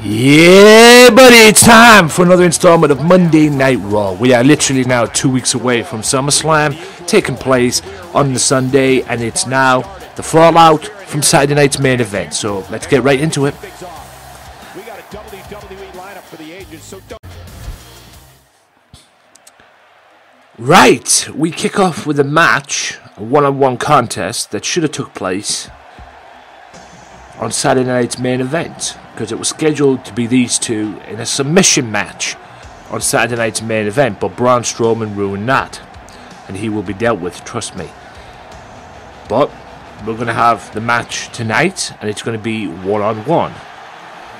Yeah, buddy, it's time for another installment of Monday Night Raw. We are literally now 2 weeks away from SummerSlam, taking place on the Sunday, and it's now the fallout from Saturday night's main event. So let's get right into it. We got a WWE lineup for the ages, so don't. Right, we kick off with a match, a one-on-one contest that should have took place on Saturday night's main event, because it was scheduled to be these two in a submission match on Saturday night's main event, but Braun Strowman ruined that, and he will be dealt with, trust me. But we're going to have the match tonight, and it's going to be one-on-one.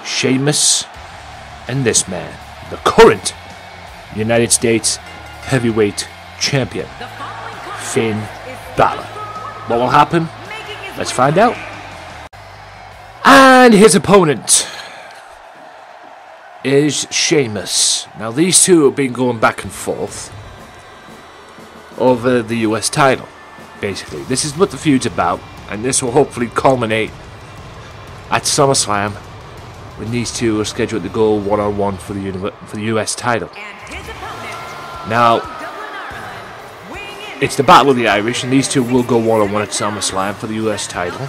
Sheamus and this man, the current United States Heavyweight Champion, Finn Balor. What will happen? Let's find out. And his opponent is Sheamus. Now these two have been going back and forth over the US title, basically. This is what the feud's about, and this will hopefully culminate at SummerSlam when these two are scheduled to go one-on-one for the US title. Now, it's the Battle of the Irish, and these two will go one-on-one at SummerSlam for the US title,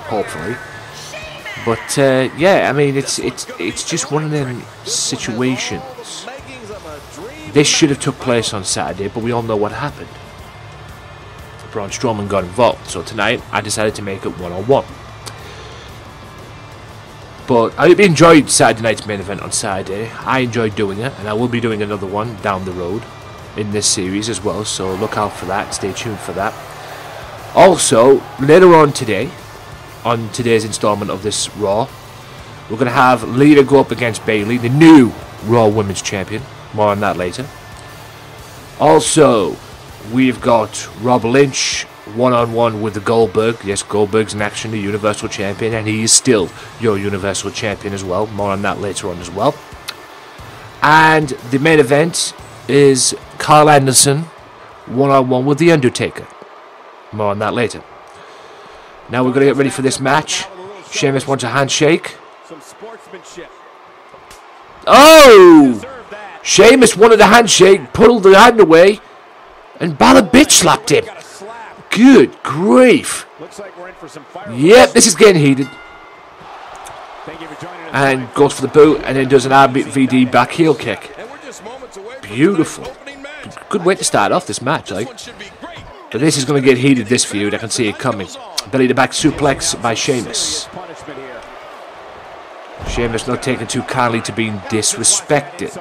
hopefully. But yeah, I mean, it's just one of them situations. This should have took place on Saturday, but we all know what happened. Braun Strowman got involved, so tonight I decided to make it one-on-one. But I enjoyed Saturday night's main event on Saturday. I enjoyed doing it, and I will be doing another one down the road in this series as well, so look out for that, stay tuned for that. Also, later on today, on today's installment of this Raw, we're going to have Lita go up against Bayley, the new Raw Women's Champion. More on that later. Also, we've got Rob Lynch one-on-one with the Goldberg. Yes, Goldberg's in action, the Universal Champion, and he is still your Universal Champion as well. More on that later on as well. And the main event is Carl Anderson one-on-one with The Undertaker. More on that later. Now we're going to get ready for this match. Sheamus wants a handshake. Oh! Sheamus wanted a handshake, pulled the hand away, and Balor bitch slapped him. Good grief. Yep, this is getting heated. And goes for the boot, and then does an RVD back heel kick. Beautiful. Good way to start off this match, like. But this is going to get heated, this feud. I can see it coming. Belly to back suplex by Sheamus. Sheamus not taking too kindly to being disrespected.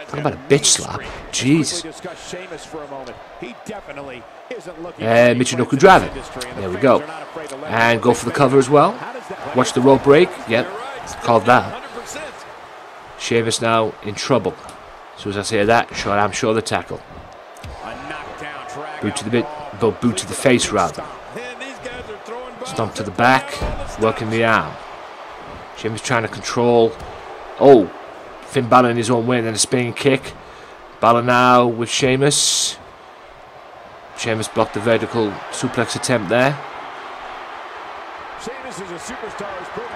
Talk about a bitch slap. Jeez. Michinoku driver. There we go. And go for the cover as well. Watch the rope break. Yep. Called that. Sheamus now in trouble. As soon as I say that, I'm sure the tackle. Boot to the face rather. Stomp to the back, working the arm. Sheamus trying to control. Oh, Finn Balor in his own way, and then a spinning kick. Balor now with Sheamus. Sheamus blocked the vertical suplex attempt there.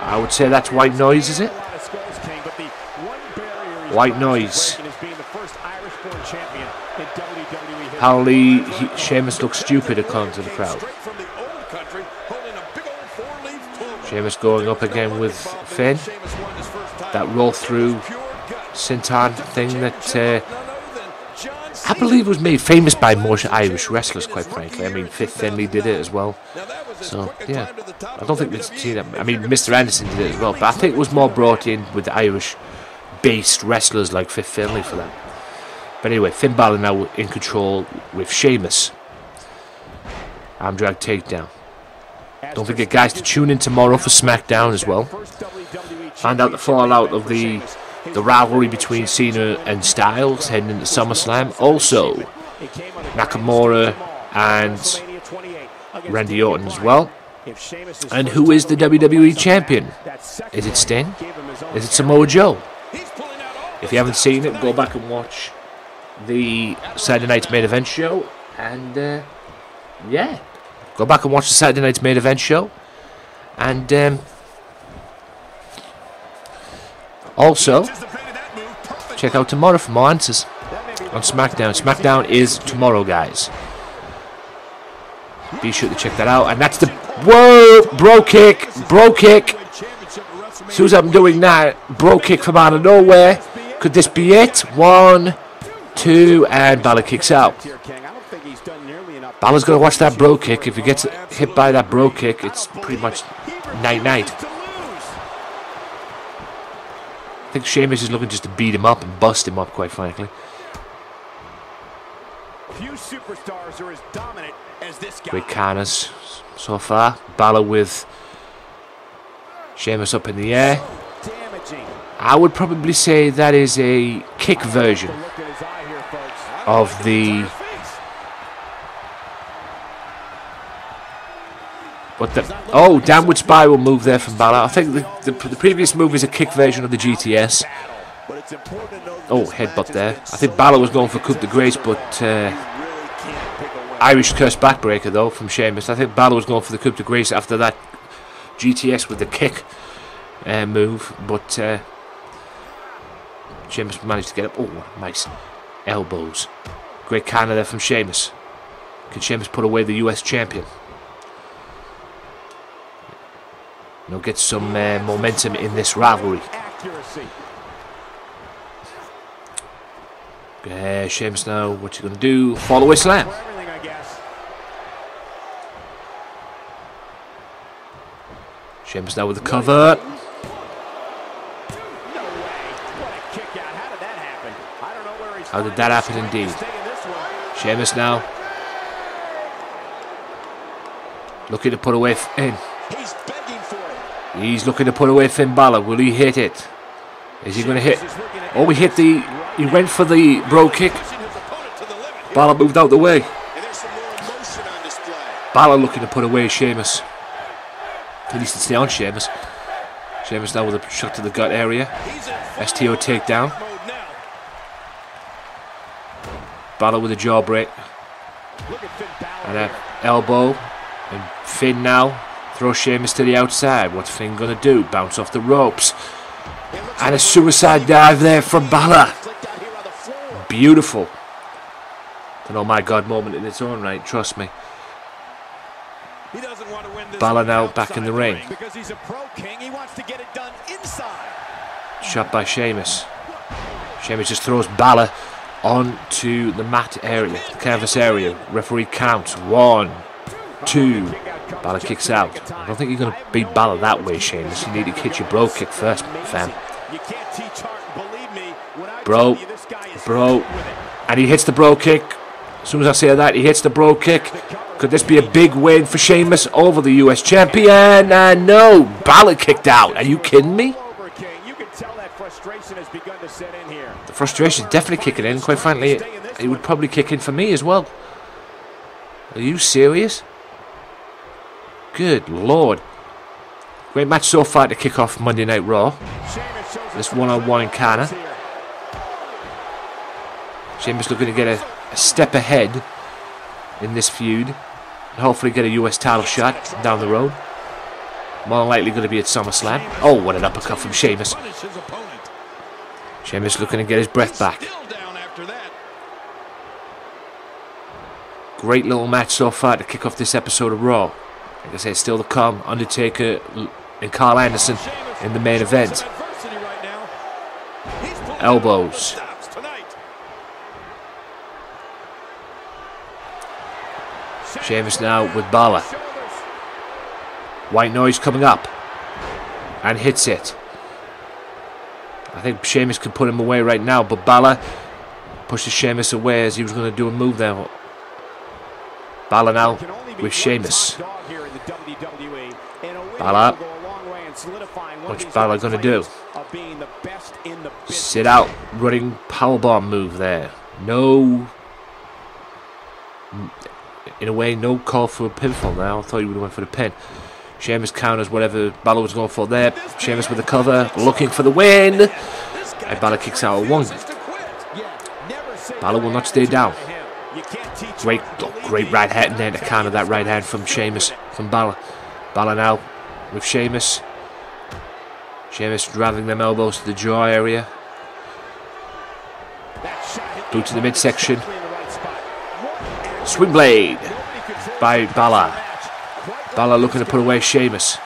I would say that's white noise, is it? White noise. Apparently, Sheamus looks stupid according to the crowd. Sheamus going up again with Finn. That roll through senton thing that I believe was made famous by most Irish wrestlers, quite frankly. I mean, Fifth Finlay did it as well. So, yeah. I don't think it's seen it. I mean, Mr. Anderson did it as well. But I think it was more brought in with Irish-based wrestlers like Fifth Finlay for that. But anyway, Finn Balor now in control with Sheamus. Arm drag takedown. Don't forget, guys, to tune in tomorrow for SmackDown as well. Find out the fallout of the rivalry between Cena and Styles heading into SummerSlam. Also, Nakamura and Randy Orton as well. And who is the WWE Champion? Is it Sting? Is it Samoa Joe? If you haven't seen it, go back and watch the Saturday night's main event show, and yeah, go back and watch the Saturday night's main event show, and Also, check out tomorrow for more answers on SmackDown. SmackDown is tomorrow, guys. Be sure to check that out. And that's the... Whoa! Bro kick! Bro kick! As soon as I'm doing that, bro kick from out of nowhere. Could this be it? 1, 2, and Balor kicks out. Balor's going to watch that bro kick. If he gets hit by that bro kick, it's pretty much night-night. I think Sheamus is looking just to beat him up and bust him up, quite frankly. Few superstars are as dominant as this guy. Great counters so far. Balor with Sheamus up in the air. I would probably say that is a kick version of the... But the... Oh, downward spiral move there from Balor. I think the previous move is a kick version of the GTS. Oh, headbutt there. I think Balor was going for coup de grace, but... Irish curse backbreaker, though, from Sheamus. I think Balor was going for the coup de grace after that GTS with the kick move, but Sheamus managed to get up. Oh, nice elbows. Great counter there from Sheamus. Can Sheamus put away the US champion? You know, get some momentum in this rivalry. Sheamus now, what's he going to do? Fall away slam. Sheamus now with the cover. How did that happen indeed? Sheamus now looking to put away Finn. He's looking to put away Finn Balor. Will he hit it? Is he going to hit? Oh, he hit the... He went for the bro kick. Balor moved out the way. Balor looking to put away Sheamus. He needs to stay on Sheamus. Sheamus now with a shot to the gut area. STO takedown. Balor with a jaw break. And an elbow. And Finn now throws Sheamus to the outside. What's Finn going to do? Bounce off the ropes. And a suicide dive there from Balor. Beautiful. An oh my god moment in its own right, trust me. Balor now back in the ring. Shot by Sheamus. Sheamus just throws Balor onto the mat area, the canvas area. Referee counts. 1, 2. Balor kicks out. I don't think you're going to beat Balor that way, Sheamus. You need to hit your bro kick first, fam. Bro. And he hits the bro kick. As soon as I say that, he hits the bro kick. Could this be a big win for Sheamus over the US champion? No, Balor kicked out. Are you kidding me? The frustration is definitely kicking in. Quite frankly, it would probably kick in for me as well. Are you serious? Good Lord. Great match so far to kick off Monday Night Raw. This one-on-one encounter. Sheamus looking to get a step ahead in this feud. And hopefully get a US title shot down the road. More than likely going to be at SummerSlam. Oh, what an uppercut from Sheamus. Sheamus looking to get his breath back. Great little match so far to kick off this episode of Raw. Like I said, still to come. Undertaker and Carl Anderson in the main event. Elbows. Sheamus now with Balor. White noise coming up. And hits it. I think Sheamus could put him away right now, but Balor pushes Sheamus away as he was going to do a move there. Balor now with Sheamus. Balor. What's Balor going to do? Sit out. Running powerbomb move there. No. In a way, no call for a pinfall now. I thought he would have went for the pin. Sheamus counters whatever Balor was going for there. Sheamus with the cover, looking for the win. And Balor kicks out at 1. Balor will not stay down. Great right hand there to counter that right hand from Sheamus, from Balor. Balor now with Sheamus. Sheamus driving them elbows to the jaw area. Boot to the midsection. Swing blade by Balor. Balor looking to put away Sheamus.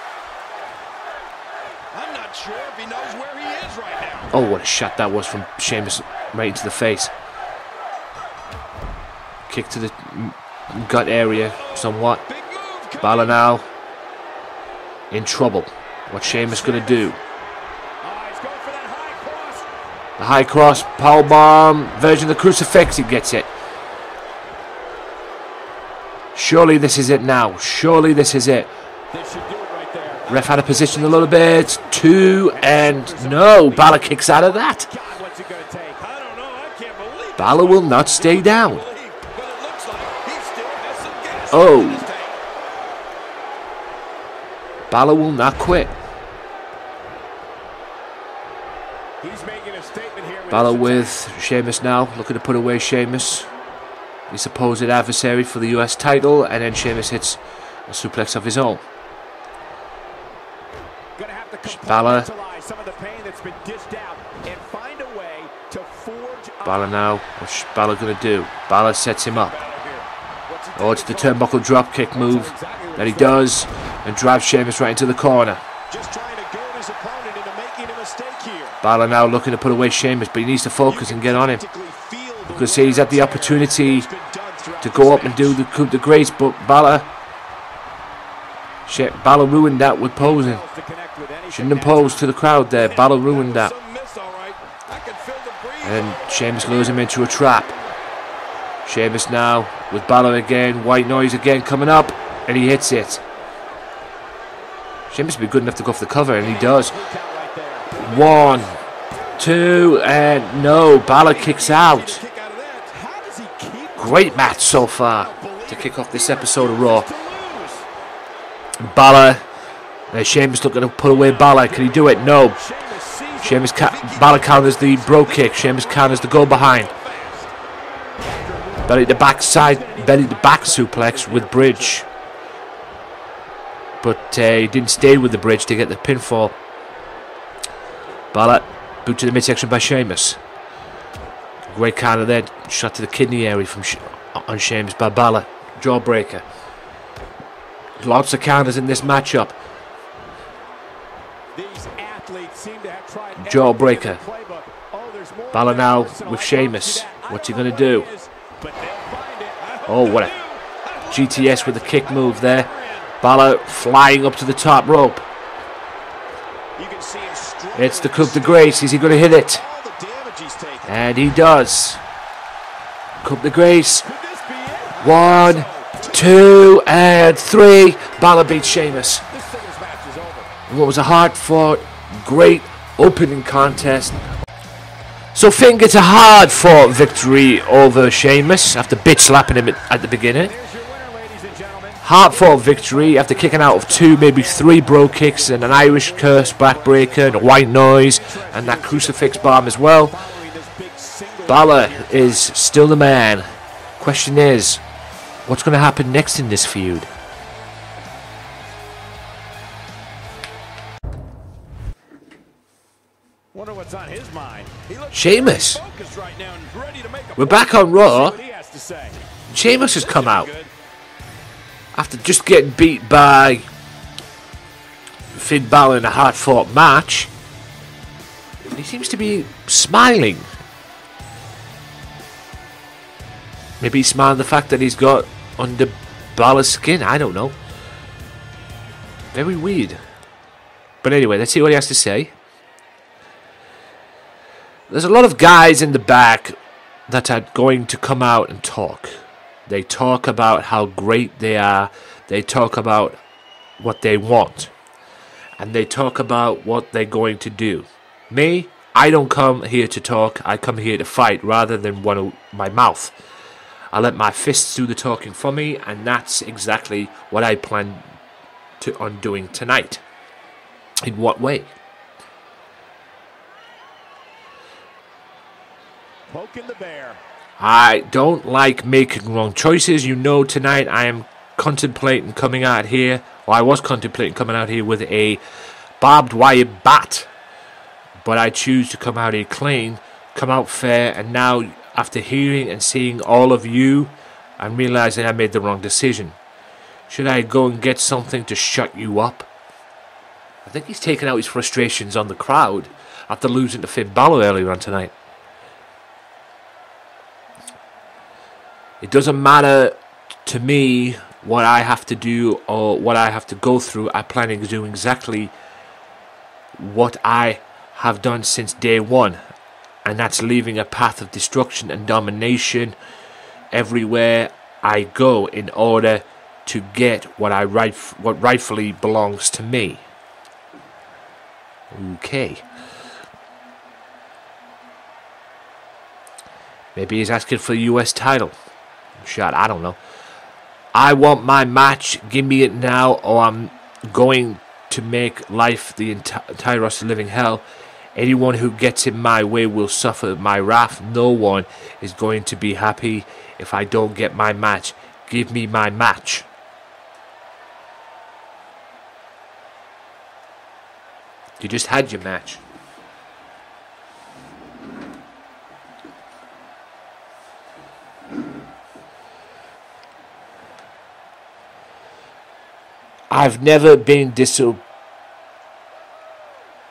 Oh, what a shot that was from Sheamus right into the face. Kick to the gut area somewhat. Balor now in trouble. What's Sheamus going to do? The high cross, powerbomb, version of the crucifix, he gets it. Surely this is it now. Surely this is it. Ref had a position a little bit. 2 and no. Balor kicks out of that. Balor will not stay down. Oh. Balor will not quit. Balor with Sheamus now, looking to put away Sheamus, his supposed adversary for the US title, and then Sheamus hits a suplex of his own. Balor. Balor now, what's Balor going to do? Balor sets him up. Oh, it's the turnbuckle dropkick move that he does, and drives Sheamus right into the corner. Balor now looking to put away Sheamus, but he needs to focus and get on him, because he's had the opportunity to go up and do the coup de grace, but Balor ruined that with posing. Shouldn't have posed to the crowd there. Balor ruined that. And Sheamus lures him into a trap. Sheamus now with Balor again. White noise again coming up, and he hits it. Sheamus will be good enough to go for the cover, and he does. 1, 2, and no. Balor kicks out. Great match so far to kick off this episode of Raw. Balor. Sheamus looking to put away Balor. Can he do it? No. Balor counters the bro kick. Sheamus counters the go behind. Belly to back suplex with bridge. But he didn't stay with the bridge to get the pinfall. Balor, boot to the midsection by Sheamus. Great counter there. Shot to the kidney area on Sheamus by Balor. Jawbreaker. Lots of counters in this matchup. Jawbreaker. Balor now with Sheamus. What's he going to do? Oh, what a GTS with a kick move there. Balor flying up to the top rope. It's the coup de grace. Is he going to hit it? And he does. Coup de grace. 1, 2, and 3. Balor beats Sheamus. What was a hard-fought, great opening contest. So Finn gets a hard-fought victory over Sheamus after bitch slapping him at the beginning. Hard-fought victory after kicking out of 2, maybe 3 bro kicks and an Irish curse backbreaker and a white noise and that crucifix bomb as well. Balor is still the man. Question is, what's going to happen next in this feud? Wonder what's on his mind. Sheamus. We're back on Raw. Sheamus has come out after just getting beat by Finn Balor in a hard-fought match. He seems to be smiling. Maybe he's smiling at the fact that he's got under Balor's skin. I don't know. Very weird. But anyway, let's see what he has to say. There's a lot of guys in the back that are going to come out and talk. They talk about how great they are. They talk about what they want. And they talk about what they're going to do. Me, I don't come here to talk. I come here to fight rather than my mouth. I let my fists do the talking for me, and that's exactly what I plan on doing tonight. In what way? Poking the bear. I don't like making wrong choices. You know, tonight I am contemplating coming out here, or I was contemplating coming out here with a barbed wire bat But I choose to come out here clean, come out fair, and now, after hearing and seeing all of you, I'm realizing I made the wrong decision. Should I go and get something to shut you up? I think he's taking out his frustrations on the crowd after losing to Finn Balor earlier on tonight. It doesn't matter to me what I have to do or what I have to go through. I'm planning to do exactly what I have done since day one, and that's leaving a path of destruction and domination everywhere I go in order to get what rightfully belongs to me. Okay. Maybe he's asking for the US title shot, I don't know. I want my match, give me it now, or I'm going to make life the entire roster living hell. Anyone who gets in my way will suffer my wrath. No one is going to be happy if I don't get my match. Give me my match. You just had your match. I've never been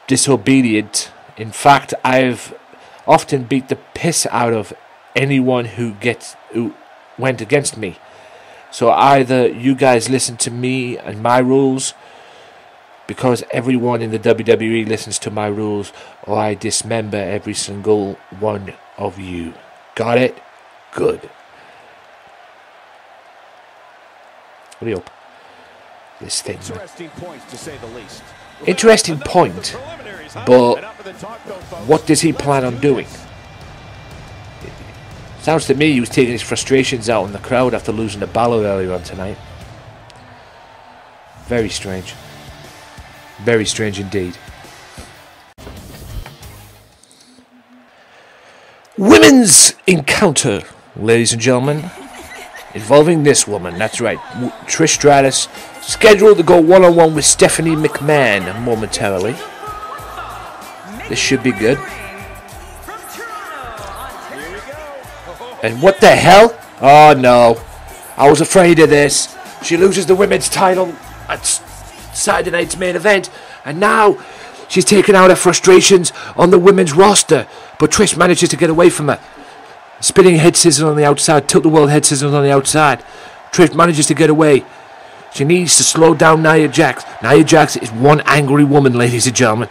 disobedient. In fact, I've often beat the piss out of anyone who went against me. So either you guys listen to me and my rules, because everyone in the WWE listens to my rules, or I dismember every single one of you. Got it? Good. What do you hope? This thing. Interesting points, to say the least. Interesting point, but what does he plan on doing? Sounds to me he was taking his frustrations out on the crowd after losing to Balor earlier on tonight. Very strange. Very strange indeed. Women's encounter, ladies and gentlemen, involving this woman. That's right, Trish Stratus, scheduled to go one-on-one with Stephanie McMahon momentarily. This should be good. And what the hell? Oh no, I was afraid of this. She loses the women's title at Saturday night's main event, and now she's taking out her frustrations on the women's roster. But Trish manages to get away from her. Spinning head scissors on the outside, tilt-the-world head scissors on the outside. Trish manages to get away. She needs to slow down Nia Jax. Nia Jax is one angry woman, ladies and gentlemen.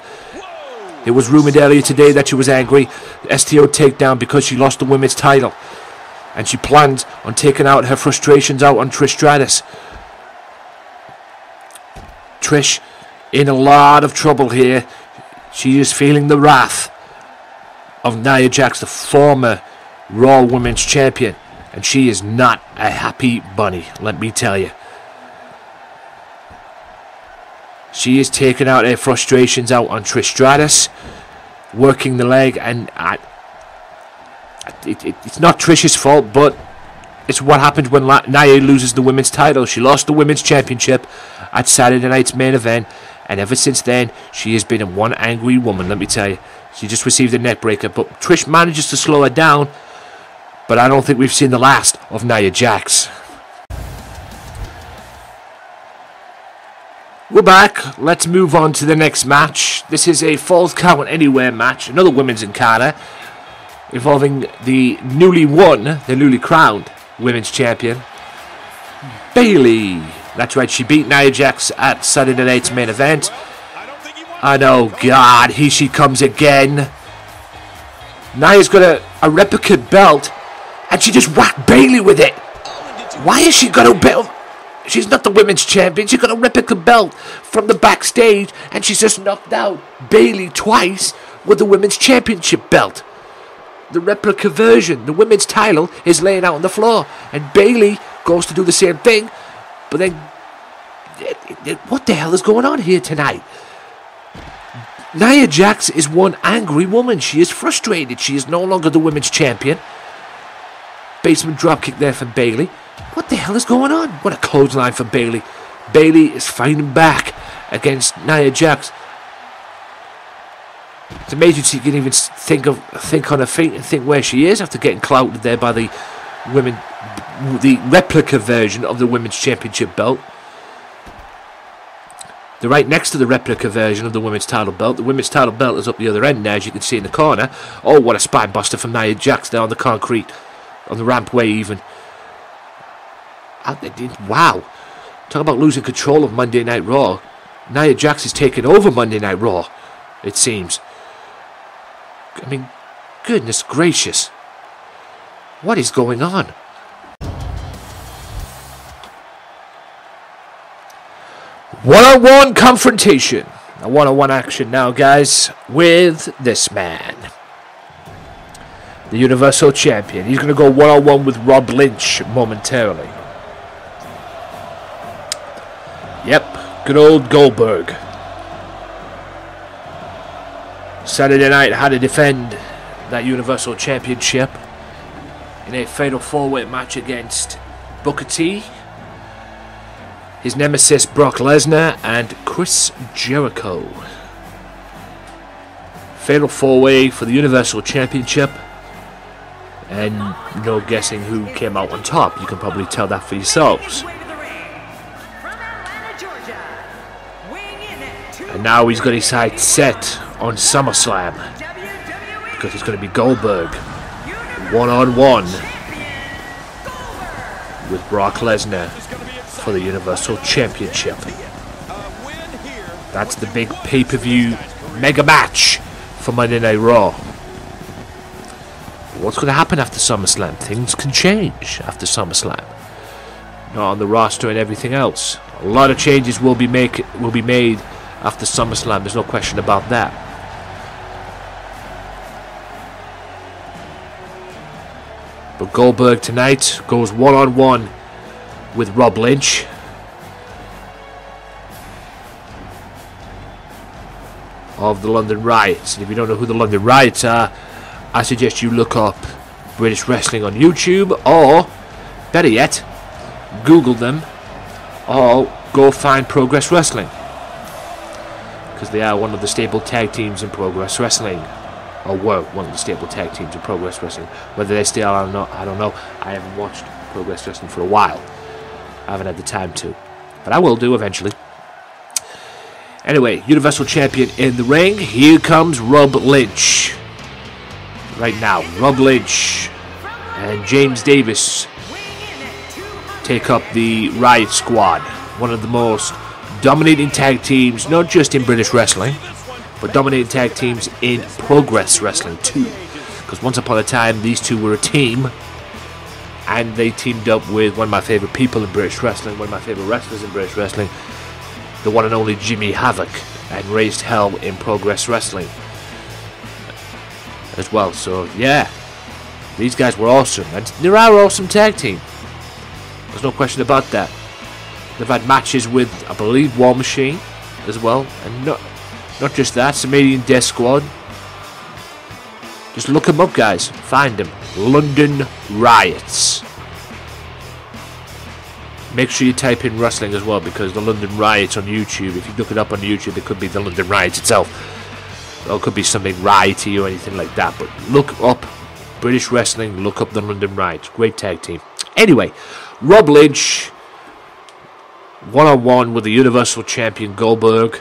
It was rumored earlier today that she was angry. STO takedown because she lost the women's title. And she plans on taking out her frustrations out on Trish Stratus. Trish in a lot of trouble here. She is feeling the wrath of Nia Jax, the former Raw Women's Champion. And she is not a happy bunny, let me tell you. She is taking out her frustrations out on Trish Stratus, working the leg, and it's not Trish's fault, but it's what happens when Nia loses the women's title. She lost the women's championship at Saturday night's main event, and ever since then, she has been one angry woman, let me tell you. She just received a neck breaker, but Trish manages to slow her down, but I don't think we've seen the last of Nia Jax. We're back. Let's move on to the next match. This is a Falls Count Anywhere match, another women's encounter, involving the newly crowned women's champion, Bayley. That's right, she beat Nia Jax at Saturday night's main event. And oh God, here she comes again. Nia's got a replica belt, and she just whacked Bayley with it. Why has she got a belt? She's not the women's champion. She got a replica belt from the backstage, and she's just knocked out Bayley twice with the women's championship belt. The replica version, the women's title, is laying out on the floor, and Bayley goes to do the same thing. But then, what the hell is going on here tonight? Nia Jax is one angry woman. She is frustrated. She is no longer the women's champion. Basement dropkick there from Bayley. What the hell is going on? What a clothesline for Bayley. Bayley is fighting back against Nia Jax. It's amazing she can even think on her feet and think where she is after getting clouted there by the replica version of the Women's Championship belt. They're right next to the replica version of the Women's title belt. The Women's title belt is up the other end now, as you can see in the corner. Oh, what a spine buster from Nia Jax there on the concrete, on the rampway even. Wow. Talk about losing control of Monday Night Raw. Nia Jax is taking over Monday Night Raw, it seems. I mean, goodness gracious. What is going on? One-on-one confrontation. A one-on-one action now, guys, with this man. The Universal Champion. He's going to go one-on-one with Rob Lynch momentarily. Yep, good old Goldberg. Saturday night had to defend that Universal Championship in a fatal four-way match against Booker T, his nemesis Brock Lesnar, and Chris Jericho. Fatal four-way for the Universal Championship, and no guessing who came out on top. You can probably tell that for yourselves. And now he's got his sights set on SummerSlam, because it's going to be Goldberg one-on-one with Brock Lesnar for the Universal Championship. That's the big pay-per-view mega match for Monday Night Raw. What's going to happen after SummerSlam? Things can change after SummerSlam. Not on the roster and everything else. A lot of changes will be made after SummerSlam. There's no question about that. But Goldberg tonight goes one-on-one with Rob Lynch. Of the London Riots. And if you don't know who the London Riots are, I suggest you look up British Wrestling on YouTube, or better yet, Google them, or go find Progress Wrestling, because they are one of the staple tag teams in Progress Wrestling, or were one of the staple tag teams in Progress Wrestling. Whether they still are or not, I don't know. I haven't watched Progress Wrestling for a while. I haven't had the time to, but I will do eventually. Anyway, Universal Champion in the ring. Here comes Rob Lynch. Right now, Rob Lynch and James Davis take up the Riot Squad. One of the most dominating tag teams, not just in British Wrestling, but dominating tag teams in Progress Wrestling too. Because once upon a time, these two were a team, and they teamed up with one of my favourite people in British Wrestling, one of my favourite wrestlers in British Wrestling, the one and only Jimmy Havoc, and raised hell in Progress Wrestling as well. So yeah, these guys were awesome, and they're our awesome tag team. There's no question about that. They've had matches with, I believe, War Machine as well, and not just that, Somalian Death Squad. Just look them up, guys. Find them. London Riots. Make sure you type in wrestling as well, because the London Riots on YouTube, if you look it up on YouTube, it could be the London Riots itself. Or it could be something righty or anything like that. But look up British Wrestling, look up the London Riots. Great tag team. Anyway, Rob Lynch, one-on-one with the Universal Champion Goldberg.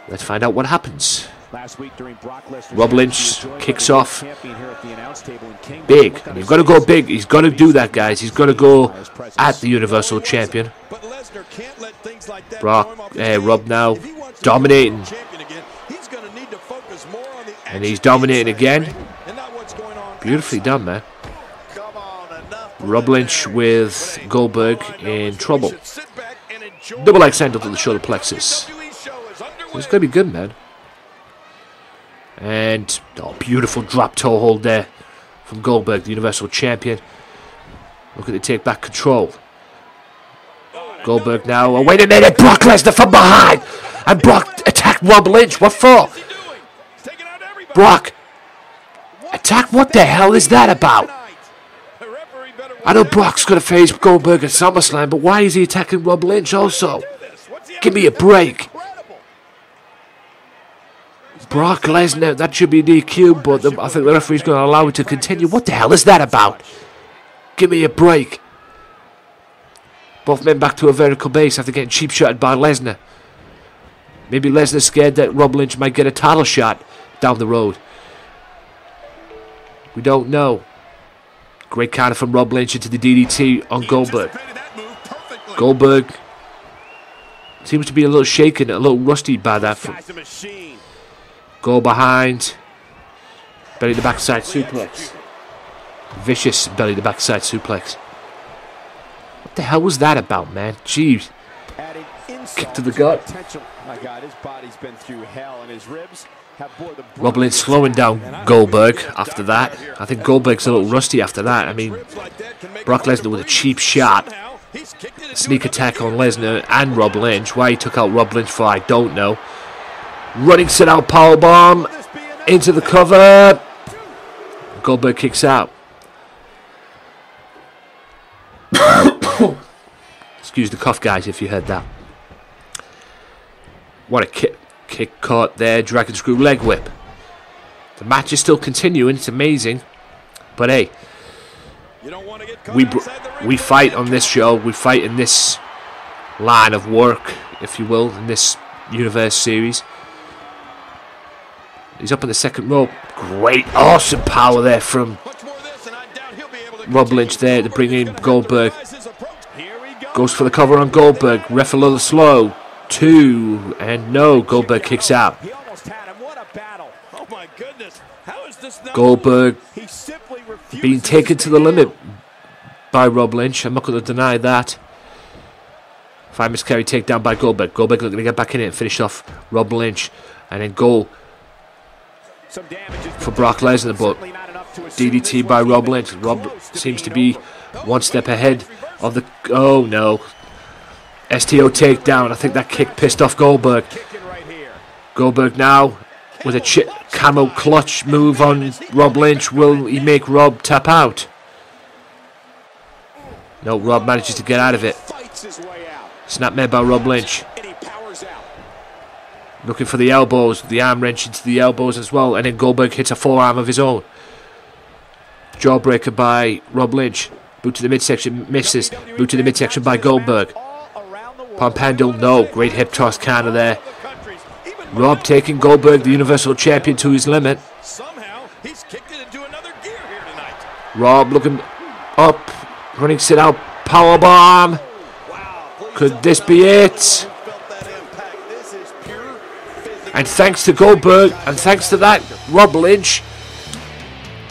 Let's find out what happens. Rob Lynch kicks off big, and you've got to go big. He's got to do that, guys. He's got to go at the Universal Champion. Rob now dominating, and he's dominating again. Beautifully done, man. Rob Lynch with Goldberg in trouble. Double axe handle to the shoulder plexus. It's going to be good, man. And, oh, beautiful drop toe hold there from Goldberg, the Universal Champion. Looking to take back control. Goldberg now, oh, wait a minute, Brock Lesnar from behind! And Brock attacked Rob Lynch, what for? Brock, attack, what the hell is that about? I know Brock's going to face Goldberg at SummerSlam, but why is he attacking Rob Lynch also? Give me a break. Brock Lesnar, that should be DQ, but I think the referee's going to allow it to continue. What the hell is that about? Give me a break. Both men back to a vertical base after getting cheap shotted by Lesnar. Maybe Lesnar's scared that Rob Lynch might get a title shot down the road. We don't know. Great counter from Rob Lynch into the DDT on Goldberg. Goldberg seems to be a little shaken, a little rusty by that. Go behind. Belly to backside suplex. Vicious belly to backside suplex. What the hell was that about, man? Jeez. Kick to the gut. Rob Lynch slowing down Goldberg after that. I think Goldberg's a little rusty after that. I mean, Brock Lesnar with a cheap shot. Sneak attack on Lesnar and Rob Lynch. Why he took out Rob Lynch for, I don't know. Running sit out powerbomb into the cover. Goldberg kicks out. Excuse the cough, guys, if you heard that. What a kick caught there. Dragon screw leg whip. The match is still continuing. It's amazing. But hey, we fight on this show. We fight in this line of work, if you will, in this Universe series. He's up in the second rope. Great, awesome power there from Rob Lynch there to bring in Goldberg. Goes for the cover on Goldberg. Ref a little slow. 2, and no, Goldberg kicks out. Goldberg being taken to the limit by Rob Lynch. I'm not going to deny that. 5 miscarry takedown by Goldberg. Goldberg looking to get back in it and finish off Rob Lynch, and then go for Brock Lesnar, but DDT by Rob Lynch. Rob seems to be one step ahead of the... Oh no. STO takedown. I think that kick pissed off Goldberg. Goldberg now with a camo clutch move on Rob Lynch. Will he make Rob tap out? No, Rob manages to get out of it. Snapmare by Rob Lynch. Looking for the elbows. The arm wrench into the elbows as well. And then Goldberg hits a forearm of his own. Jawbreaker by Rob Lynch. Boot to the midsection, misses. Boot to the midsection by Goldberg. Pump handle, no. Great hip toss counter there. Rob taking Goldberg, the Universal Champion, to his limit. Rob looking up. Running sit out. Powerbomb. Could this be it? And thanks to Goldberg, and thanks to that Rob Lynch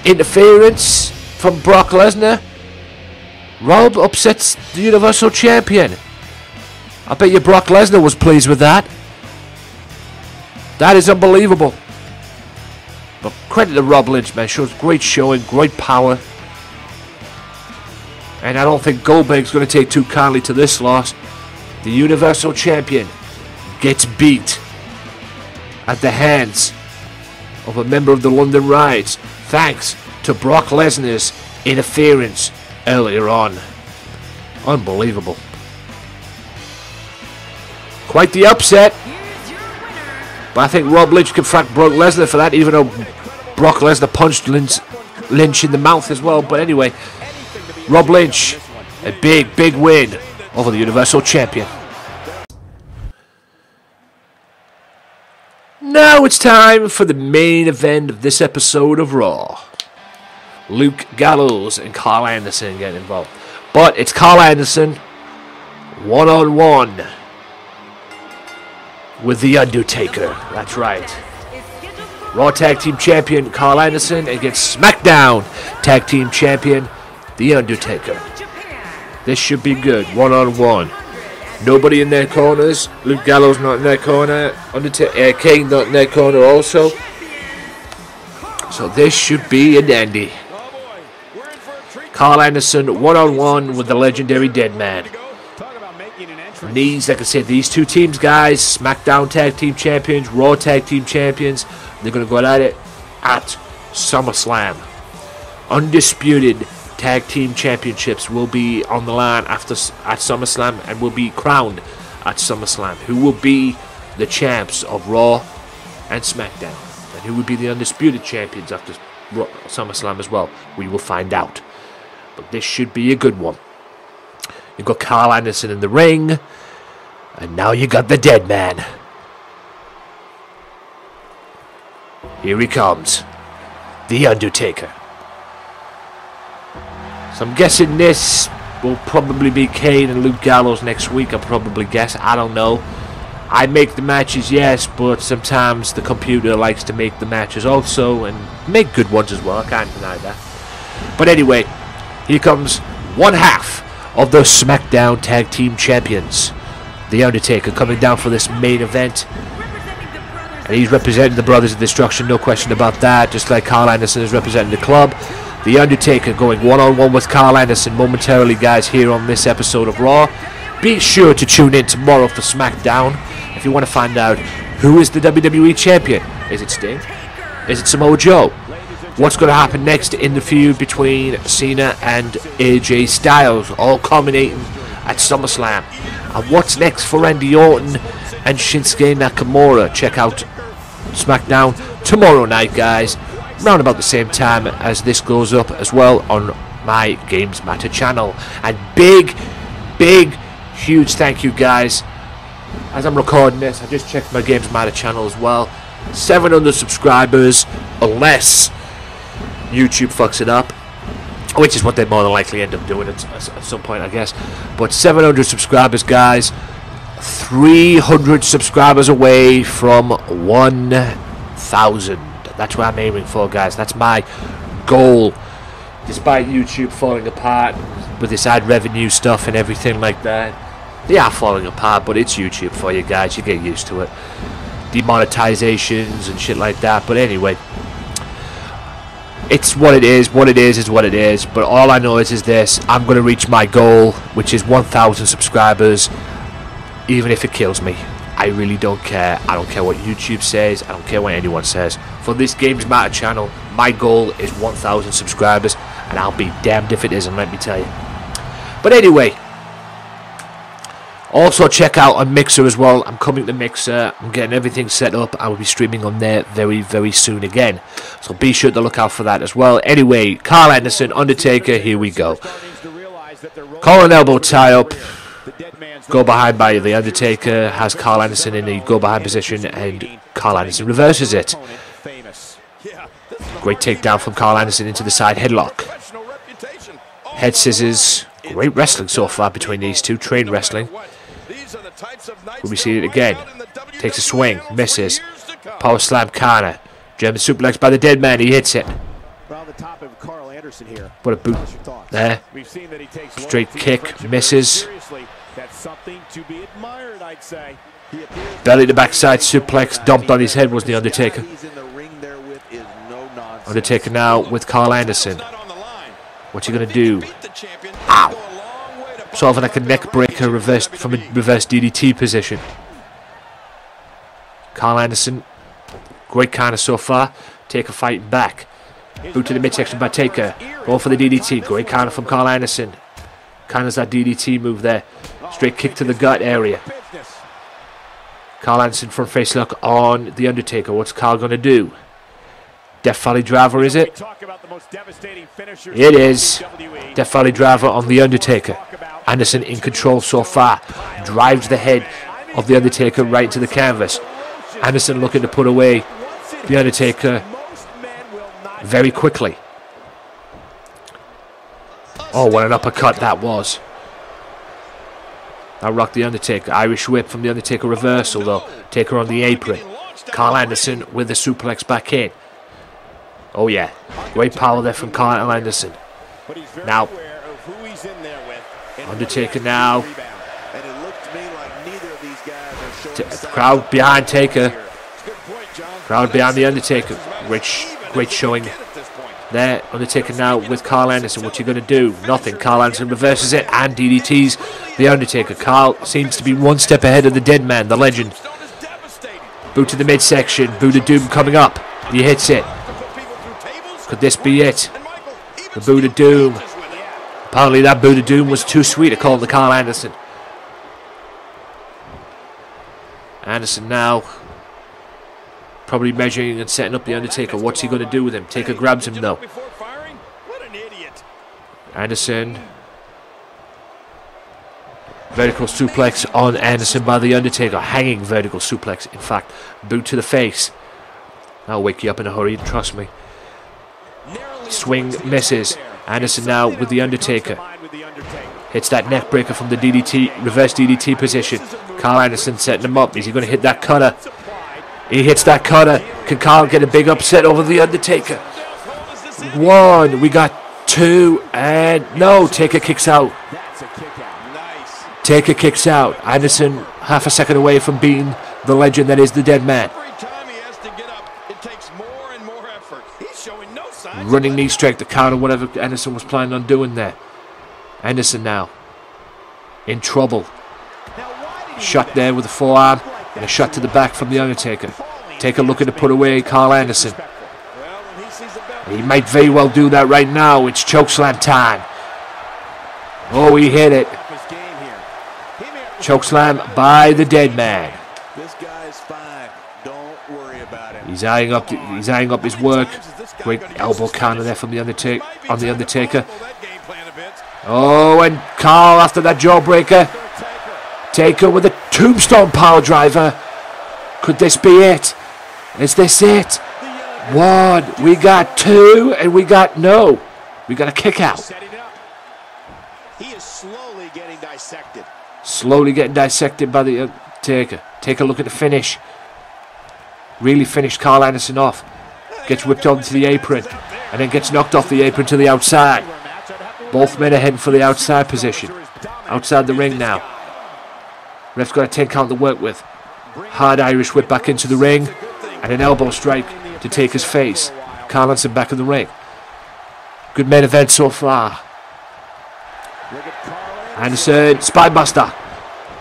interference from Brock Lesnar, Rob upsets the Universal Champion. I bet you Brock Lesnar was pleased with that. That is unbelievable. But credit to Rob Lynch, man. Shows great showing, great power. And I don't think Goldberg's going to take too kindly to this loss. The Universal Champion gets beat at the hands of a member of the London Riots, thanks to Brock Lesnar's interference earlier on. Unbelievable. Quite the upset. But I think Rob Lynch can thank Brock Lesnar for that, even though Brock Lesnar punched Lynch in the mouth as well. But anyway, Rob Lynch, a big, big win over the Universal Champion. Now it's time for the main event of this episode of Raw. Luke Gallows and Carl Anderson get involved. But it's Carl Anderson one-on-one with The Undertaker. That's right. Raw Tag Team Champion Carl Anderson against SmackDown Tag Team Champion The Undertaker. This should be good. One-on-one. Nobody in their corners. Luke Gallows not in their corner. King not in their corner also. So this should be a dandy. Carl Anderson one-on-one with the legendary Deadman. These, like I said, these two teams, guys, SmackDown Tag Team Champions, Raw Tag Team Champions, they're going to go at it at SummerSlam. Undisputed Tag Team Championships will be on the line at SummerSlam and will be crowned at SummerSlam. Who will be the champs of Raw and SmackDown? And who would be the undisputed champions after SummerSlam as well? We will find out. But this should be a good one. You've got Carl Anderson in the ring. And now you got the dead man. Here he comes. The Undertaker. So I'm guessing this will probably be Kane and Luke Gallows next week. I'll probably guess. I don't know. I make the matches, yes, but sometimes the computer likes to make the matches also, and make good ones as well. I can't deny that. But anyway, here comes one half of the SmackDown Tag Team Champions. The Undertaker coming down for this main event. And he's representing the Brothers of Destruction, no question about that. Just like Carl Anderson is representing the club. The Undertaker going one-on-one with Carl Anderson momentarily, guys, here on this episode of Raw. Be sure to tune in tomorrow for SmackDown if you want to find out who is the WWE Champion. Is it Sting? Is it Samoa Joe? What's going to happen next in the feud between Cena and AJ Styles, all culminating at SummerSlam? And what's next for Randy Orton and Shinsuke Nakamura? Check out SmackDown tomorrow night, guys, around about the same time as this goes up as well on my Games Matter channel. And big, huge thank you, guys. As I'm recording this, I just checked my Games Matter channel as well. 700 subscribers, unless YouTube fucks it up, which is what they more than likely end up doing at some point, I guess. But 700 subscribers, guys. 300 subscribers away from 1,000. That's what I'm aiming for, guys. That's my goal. Despite YouTube falling apart with this ad revenue stuff and everything like that. They are falling apart, but it's YouTube for you guys. You get used to it. Demonetizations and shit like that. But anyway, it's what it is. What it is what it is. But all I know is this. I'm going to reach my goal, which is 1,000 subscribers. Even if it kills me, I really don't care. I don't care what YouTube says. I don't care what anyone says. For this Games Matter channel, my goal is 1,000 subscribers, and I'll be damned if it isn't, let me tell you. But anyway, also check out on Mixer as well. I'm coming to Mixer. I'm getting everything set up. I will be streaming on there very soon again. So be sure to look out for that as well. Anyway, Carl Anderson, Undertaker, here we go. Collar and elbow tie up. Go behind by the Undertaker, has Carl Anderson in the go behind position, and Carl Anderson reverses it. Great takedown from Carl Anderson into the side headlock. Head scissors. Great wrestling so far between these two. Trained wrestling. Will we see it again? Takes a swing, misses. Power slam corner. German suplex by the dead man. He hits it. What a boot there. Straight kick, misses. Belly to backside suplex, dumped on his head was the Undertaker. Undertaker now with Carl Anderson. What's he going to do? Ow! Sort of like a neck breaker reversed from a reverse DDT position. Carl Anderson, great counter so far. Taker fighting back. Boot to the midsection by Taker. Going for the DDT. Great counter from Carl Anderson. Counters that DDT move there. Straight kick to the gut area. Carl Anderson front face lock on the Undertaker. What's Carl going to do? Death Valley Driver, is it? It is. Death Valley Driver on the Undertaker. Anderson in control so far. Drives the head of the Undertaker right into the canvas. Anderson looking to put away the Undertaker very quickly. Oh, what an uppercut that was. That rocked the Undertaker. Irish whip from the Undertaker reversal though. Taker on the apron. Carl Anderson with the suplex back in. Oh yeah. Great power there from Carl Anderson. Now, Undertaker now. Crowd behind Taker. Crowd behind the Undertaker. Great showing there. Undertaker now with Carl Anderson. What's he going to do? Nothing. Carl Anderson reverses it and DDTs the Undertaker. Carl seems to be one step ahead of the dead man, the legend. Boot to the midsection. Boot of Doom coming up. He hits it. Could this be it? The Boot of Doom. Apparently that Boot of Doom was too sweet to call the Carl Anderson. Anderson now Probably measuring and setting up the Undertaker. What's he going to do with him? Taker grabs him though. Anderson. Vertical suplex on Anderson by the Undertaker. Hanging vertical suplex, in fact. Boot to the face. I'll wake you up in a hurry, trust me. Swing misses. Anderson now with the Undertaker. Hits that neck breaker from the DDT, reverse DDT position. Carl Anderson setting him up. Is he going to hit that cutter? He hits that cutter. Can Carl get a big upset over the Undertaker? 1. We got 2. And no, Taker kicks out. Taker kicks out. Anderson half a second away from beating the legend that is the Dead Man. Running knee strike to counter whatever Anderson was planning on doing there. Anderson now in trouble. Shot there with a forearm and a shot to the back from the Undertaker. Taker looking to put away Carl Anderson. He might very well do that right now. It's chokeslam time. Oh, he hit it. Chokeslam by the Dead Man. This guy's fine. Don't worry about it. He's eyeing up his work. Great elbow counter there from the Undertaker. Oh, and Carl after that jawbreaker. Taker with a tombstone power driver. Could this be it? Is this it? 1. We got 2, and we got no. We got a kick out. He is slowly getting dissected. Slowly getting dissected by the Taker. Take a look at the finish. Really finished Carl Anderson off. Gets whipped onto the apron. And then gets knocked off the apron to the outside. Both men are heading for the outside position. Outside the ring now. Ref's got a 10 count to work with. Hard Irish whip back into the ring. And an elbow strike to Taker's face. Carl Anderson back in the ring. Good main event so far. Anderson, Spinebuster.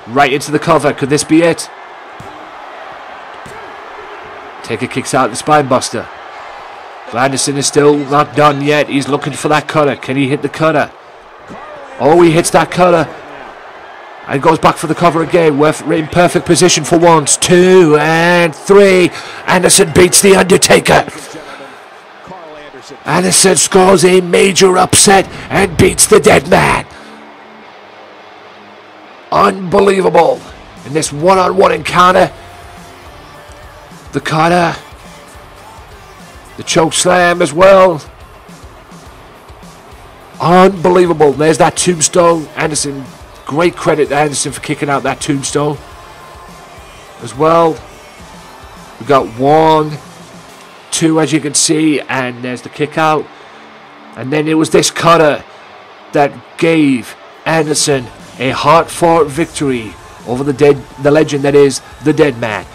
Right into the cover. Could this be it? Taker kicks out the Spinebuster. Anderson is still not done yet. He's looking for that cutter. Can he hit the cutter? Oh, he hits that cutter. And goes back for the cover again. We're in perfect position for 1, 2, and 3. Anderson beats the Undertaker. Anderson scores a major upset and beats the Dead Man. Unbelievable. In this one-on-one encounter. The cutter. The choke slam as well. Unbelievable. There's that tombstone. Anderson, great credit to Anderson for kicking out that tombstone as well. We got 1, 2 as you can see, and there's the kick out. And then it was this cutter that gave Anderson a hard-fought victory over the legend that is the Dead Man.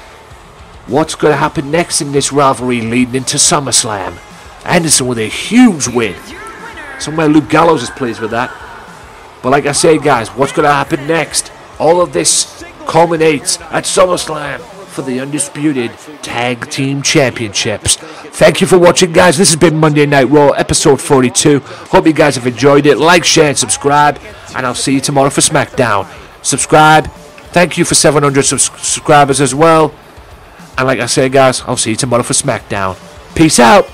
What's going to happen next in this rivalry leading into SummerSlam? Anderson with a huge win. Somewhere Luke Gallows is pleased with that. But like I say, guys, what's going to happen next? All of this culminates at SummerSlam for the Undisputed Tag Team Championships. Thank you for watching, guys. This has been Monday Night Raw, episode 42. Hope you guys have enjoyed it. Like, share, and subscribe. And I'll see you tomorrow for SmackDown. Subscribe. Thank you for 700 subscribers as well. And like I say, guys, I'll see you tomorrow for SmackDown. Peace out.